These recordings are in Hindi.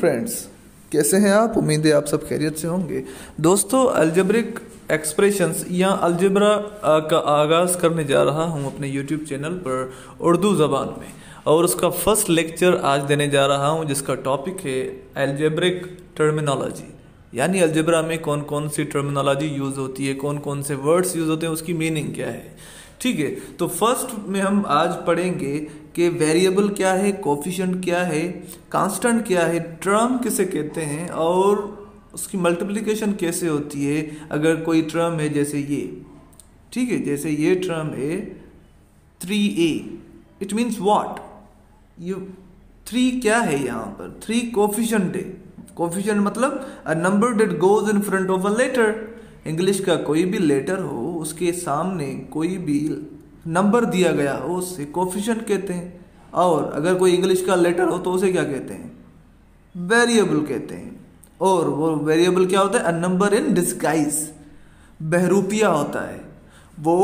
फ्रेंड्स, कैसे हैं आप? उम्मीद है आप सब खैरियत से होंगे। दोस्तों, अलजेब्रिक एक्सप्रेशंस या अलजेब्रा का आगाज़ करने जा रहा हूं अपने यूट्यूब चैनल पर उर्दू ज़बान में, और उसका फर्स्ट लेक्चर आज देने जा रहा हूं जिसका टॉपिक है अलजेब्रिक टर्मिनोलॉजी। यानी अलजेब्रा में कौन कौन सी टर्मिनोलॉजी यूज़ होती है, कौन कौन से वर्ड्स यूज़ होते हैं, उसकी मीनिंग क्या है। ठीक है, तो फर्स्ट में हम आज पढ़ेंगे कि वेरिएबल क्या है, कोफिशिएंट क्या है, कांस्टेंट क्या है, टर्म किसे कहते हैं और उसकी मल्टीप्लिकेशन कैसे होती है। अगर कोई टर्म है जैसे ये, ठीक है, जैसे ये टर्म है 3a, इट मीन्स व्हाट, ये 3 क्या है, यहाँ पर 3 कोफिशिएंट है। कोफिशिएंट मतलब a number that goes in front of a letter. English का कोई भी लेटर हो, उसके सामने कोई भी नंबर दिया गया हो, उससे कोफिशिएंट कहते हैं। और अगर कोई इंग्लिश का लेटर हो तो उसे क्या कहते हैं? वेरिएबल कहते हैं। और वो वेरिएबल क्या होता है? अ नंबर इन डिस्गाइज, बहरूपिया होता है। वो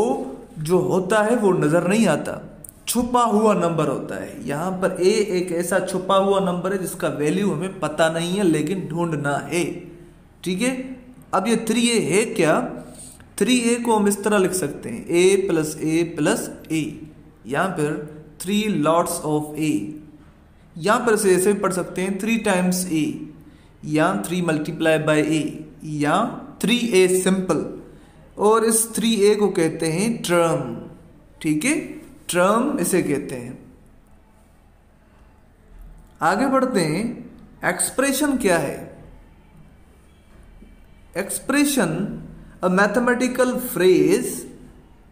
जो होता है वो नजर नहीं आता, छुपा हुआ नंबर होता है। यहाँ पर ए एक ऐसा छुपा हुआ नंबर है जिसका वैल्यू हमें पता नहीं है लेकिन ढूंढना है। ठीक है, अब ये 3a है क्या? 3a को हम इस तरह लिख सकते हैं a प्लस ए प्लस ए। यहाँ पर 3 लॉट्स ऑफ a, यहाँ पर से ऐसे पढ़ सकते हैं 3 टाइम्स a, या 3 मल्टीप्लाई बाय a, या 3a सिंपल। और इस 3a को कहते हैं टर्म। ठीक है, टर्म इसे कहते हैं। आगे बढ़ते हैं, एक्सप्रेशन क्या है? Expression, a mathematical phrase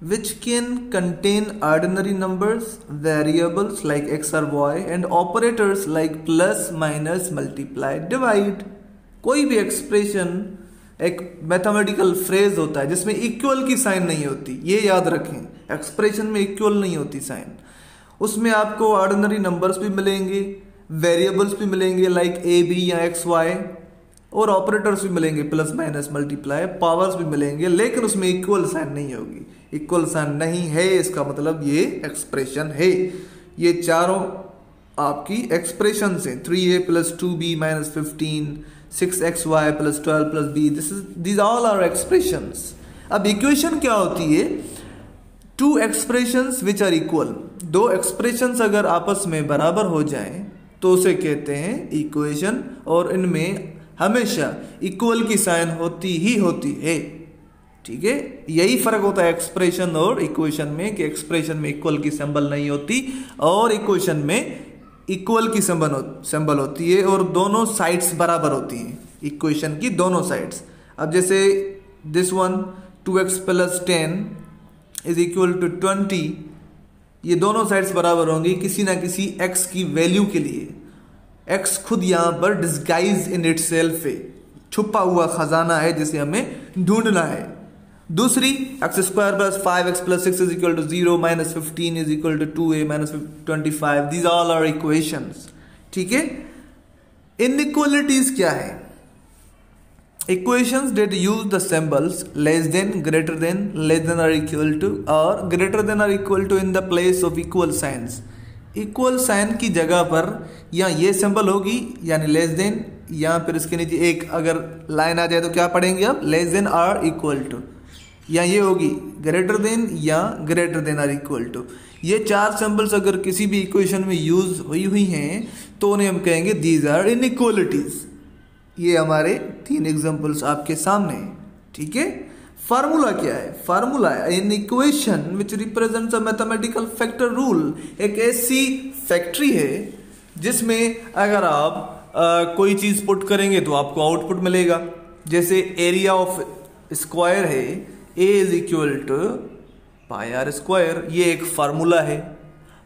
which can contain ordinary numbers, variables like x or y, and operators like plus, minus, multiply, divide. कोई भी एक्सप्रेशन एक मैथमेटिकल फ्रेज होता है जिसमें इक्वल की साइन नहीं होती। ये याद रखें, एक्सप्रेशन में इक्वल नहीं होती साइन। उसमें आपको ऑर्डिनरी नंबर्स भी मिलेंगे, वेरिएबल्स भी मिलेंगे लाइक ए बी या एक्स वाई, और ऑपरेटर्स भी मिलेंगे प्लस माइनस मल्टीप्लाई, पावर्स भी मिलेंगे, लेकिन उसमें इक्वल साइन नहीं होगी। इक्वल साइन नहीं है इसका मतलब ये एक्सप्रेशन है। ये चारों आपकी एक्सप्रेशन हैं। 3a plus 2b minus 15, 6xy plus 12 plus b, these all are expressions। अब इक्वेशन क्या होती है? 2 expressions which are equal. 2 expressions अगर आपस में बराबर हो जाएं तो उसे कहते हैं इक्वेशन, और इनमें हमेशा इक्वल की साइन होती ही होती है। ठीक है, यही फर्क होता है एक्सप्रेशन और इक्वेशन में, कि एक्सप्रेशन में इक्वल की सिंबल नहीं होती और इक्वेशन में इक्वल की सिंबल होती है, और दोनों साइड्स बराबर होती हैं इक्वेशन की, दोनों साइड्स। अब जैसे this one 2x plus 10 is equal to 20, ये दोनों साइड्स बराबर होंगी किसी ना किसी x की वैल्यू के लिए। x खुद यहाँ पर डिस्गाइज इन इटसेल्फ है, छुपा हुआ खजाना है जिसे हमें ढूंढना है। दूसरी x square plus 5x plus 6 is equal to 0, minus 15 is equal to 2a minus 25, these all are equations. ठीक है, इनइक्वालिटीज क्या है? Equations that use the symbols less than, greater than, less than or equal to, और greater than or equal to in the place of equal signs. Equal sign की जगह पर या ये सिंबल होगी यानी लेस देन, या फिर इसके नीचे एक अगर लाइन आ जाए तो क्या पढ़ेंगे अब? Less than or equal to, या ये होगी ग्रेटर देन या greater than or equal to. ये 4 सिंबल्स अगर किसी भी इक्वेशन में यूज हुई हैं तो उन्हें हम कहेंगे दीज आर इनइक्वालिटीज। ये हमारे 3 एग्जांपल्स आपके सामने हैं। ठीक है, फार्मूला क्या है? Formula in equation which represents a mathematical factor rule. एक ऐसी फैक्ट्री है जिसमें अगर आप कोई चीज पुट करेंगे तो आपको आउटपुट मिलेगा। जैसे एरिया ऑफ स्क्वायर है, A is equal to pi r square. ये एक फार्मूला है।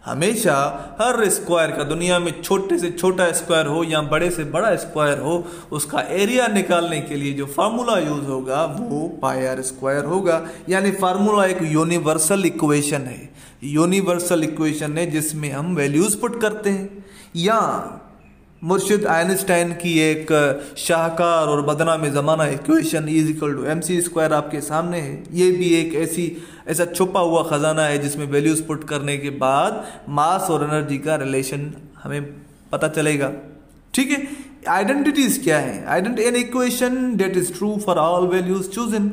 हमेशा हर स्क्वायर का, दुनिया में छोटे से छोटा स्क्वायर हो या बड़े से बड़ा स्क्वायर हो, उसका एरिया निकालने के लिए जो फार्मूला यूज होगा वो पाई आर स्क्वायर होगा। यानी फार्मूला एक यूनिवर्सल इक्वेशन है। यूनिवर्सल इक्वेशन है जिसमें हम वैल्यूज पुट करते हैं। या मुर्शिद आइंस्टाइन की एक शाहकार और बदनाम ज़माना equation is equal to mc square आपके सामने है। ये भी एक ऐसा छुपा हुआ खजाना है जिसमें वैल्यूज पुट करने के बाद मास और एनर्जी का रिलेशन हमें पता चलेगा। ठीक है, आइडेंटिटीज क्या है? Identity an equation that is true for all values chosen.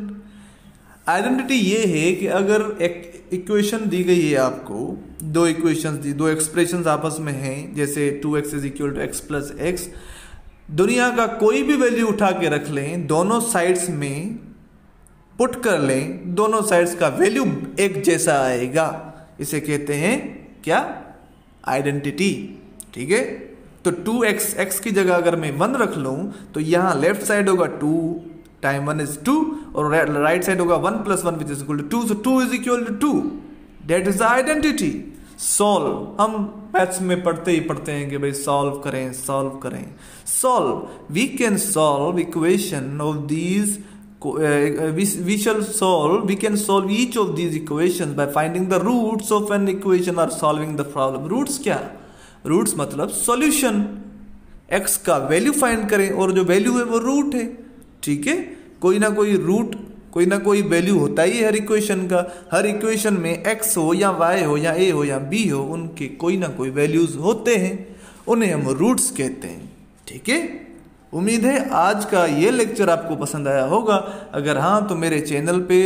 Identity ये है कि अगर एक इक्वेशन दी गई है आपको, दो इक्वेशंस दी, दो एक्सप्रेशंस आपस में हैं, जैसे 2x is equal to x plus x, दुनिया का कोई भी वैल्यू उठा के रख लें, दोनों साइड्स में पुट कर लें, दोनों साइड्स का वैल्यू एक जैसा आएगा, इसे कहते हैं क्या? आइडेंटिटी। ठीक है, तो 2x, x की जगह अगर मैं 1 रख लूं तो यहां लेफ्ट साइड होगा 2 टाइम 1 इज 2 और राइट साइड होगा 1 plus 1 which is equal to 2, so 2 is equal to 2। That is the identity. Solve, हम मैथ्स में पढ़ते हैं कि भाई सॉल्व करें। Solve, we can solve equation of these, we can solve each of these equations by finding the roots of an equation or solving the problem। roots क्या? roots मतलब solution। x का वैल्यू फाइंड करें और जो वैल्यू है वो रूट है। ठीक है, कोई ना कोई रूट, कोई ना कोई वैल्यू होता ही है हर इक्वेशन का। हर इक्वेशन में x हो या y हो या a हो या b हो, उनके कोई ना कोई वैल्यूज होते हैं, उन्हें हम रूट्स कहते हैं। ठीक है, उम्मीद है आज का ये लेक्चर आपको पसंद आया होगा। अगर हाँ तो मेरे चैनल पे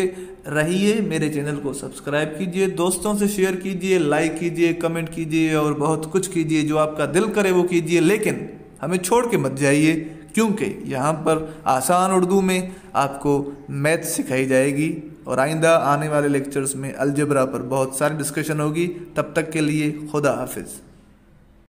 रहिए, मेरे चैनल को सब्सक्राइब कीजिए, दोस्तों से शेयर कीजिए, लाइक कीजिए, कमेंट कीजिए और बहुत कुछ कीजिए, जो आपका दिल करे वो कीजिए, लेकिन हमें छोड़ के मत जाइए, क्योंकि यहाँ पर आसान उर्दू में आपको मैथ सिखाई जाएगी और आइंदा आने वाले लेक्चर्स में अलजेब्रा पर बहुत सारी डिस्कशन होगी। तब तक के लिए खुदा हाफिज़।